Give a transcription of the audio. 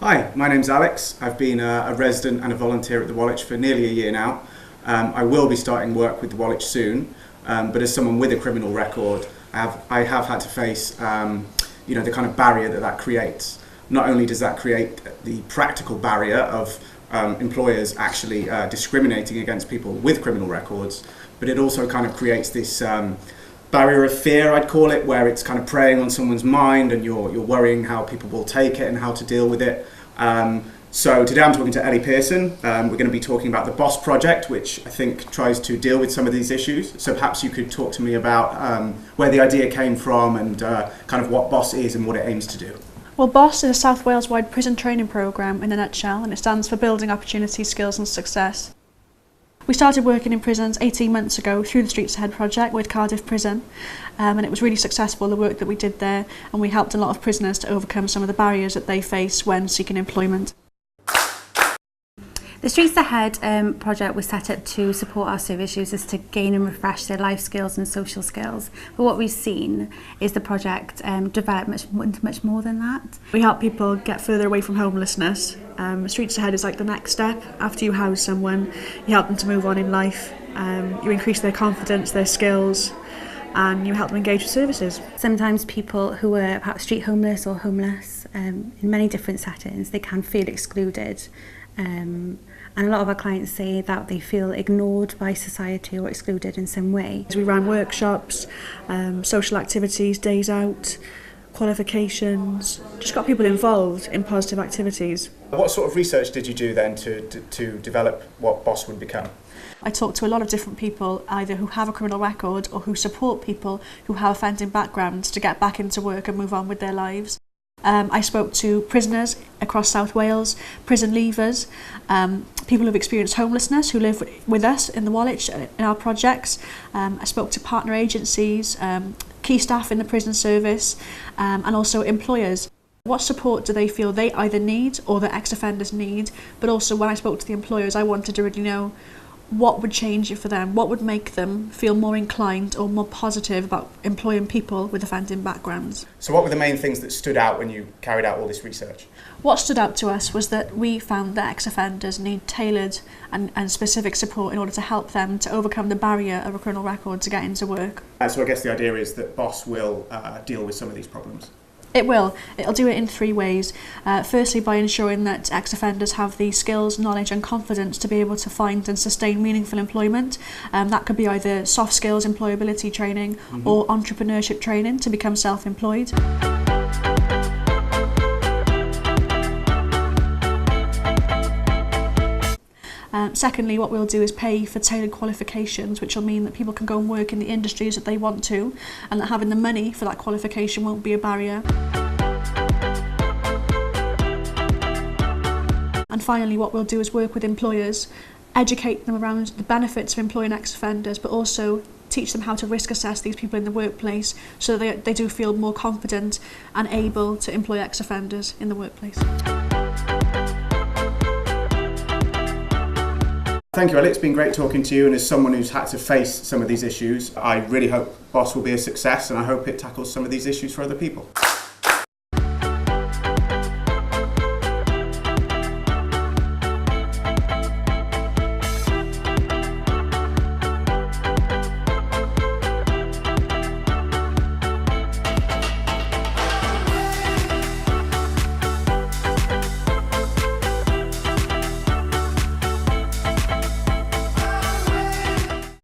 Hi, my name's Alex. I've been a resident and a volunteer at the Welsh for nearly a year now. I will be starting work with the Welsh soon, but as someone with a criminal record, I have had to face the kind of barrier that creates. Not only does that create the practical barrier of employers actually discriminating against people with criminal records, but it also kind of creates this barrier of fear, I'd call it, where it's kind of preying on someone's mind and you're worrying how people will take it and how to deal with it. So today I'm talking to Ellie Pearson. We're going to be talking about the BOSS project, which I think tries to deal with some of these issues. So perhaps you could talk to me about where the idea came from and kind of what BOSS is and what it aims to do. Well, BOSS is a South Wales-wide prison training programme in a nutshell, and it stands for Building Opportunity, Skills and Success. We started working in prisons 18 months ago through the Streets Ahead project with Cardiff Prison, and it was really successful, the work that we did there, and we helped a lot of prisoners to overcome some of the barriers that they face when seeking employment. The Streets Ahead project was set up to support our service users to gain and refresh their life skills and social skills. But what we've seen is the project develop much more than that. We help people get further away from homelessness. Streets Ahead is like the next step. After you house someone, you help them to move on in life. You increase their confidence, their skills, and you help them engage with services. Sometimes people who are perhaps street homeless or homeless, in many different settings, they can feel excluded. And a lot of our clients say that they feel ignored by society or excluded in some way. We ran workshops, social activities, days out, qualifications, just got people involved in positive activities. What sort of research did you do then to develop what BOSS would become? I talked to a lot of different people, either who have a criminal record or who support people who have offending backgrounds to get back into work and move on with their lives. I spoke to prisoners across South Wales, prison leavers, people who've experienced homelessness who live with us in the Welsh in our projects. I spoke to partner agencies, key staff in the prison service, and also employers. What support do they feel they either need or that ex-offenders need? But also when I spoke to the employers, I wanted to really know what would change it for them, what would make them feel more inclined or more positive about employing people with offending backgrounds. So what were the main things that stood out when you carried out all this research? What stood out to us was that we found that ex-offenders need tailored and specific support in order to help them to overcome the barrier of a criminal record to get into work. So I guess the idea is that BOSS will deal with some of these problems. It will. It'll do it in three ways. Firstly, by ensuring that ex-offenders have the skills, knowledge and confidence to be able to find and sustain meaningful employment. That could be either soft skills, employability training or entrepreneurship training to become self-employed. Secondly, what we'll do is pay for tailored qualifications, which will mean that people can go and work in the industries that they want to, and that having the money for that qualification won't be a barrier. And finally, what we'll do is work with employers, educate them around the benefits of employing ex-offenders, but also teach them how to risk assess these people in the workplace so that they do feel more confident and able to employ ex-offenders in the workplace. Thank you, Ellie. It's been great talking to you, and as someone who's had to face some of these issues, I really hope BOSS will be a success, and I hope it tackles some of these issues for other people.